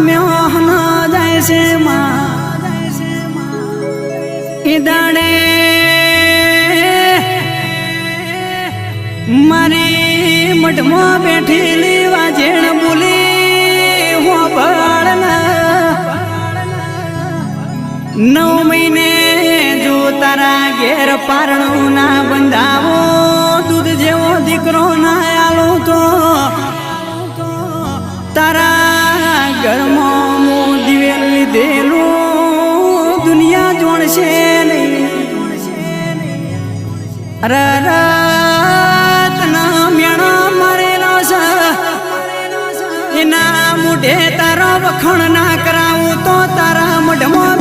મેહન જાય છે એ દાડે મારી મઠમાં બેઠેલી વાજેણ બોલી હું ભળના 9 મહિને જો તારા ઘેર પારણું ના બંધાવો દૂધ જેવો દીકરો ના આલો તો તારા ઘરમાં હું દિવેલ લીધેલું દુનિયા જોણશે નહીં રતના મેણા મારેલો છે એના મોઢે તારો વખણ ના કરાવું તો તારા મઢમાં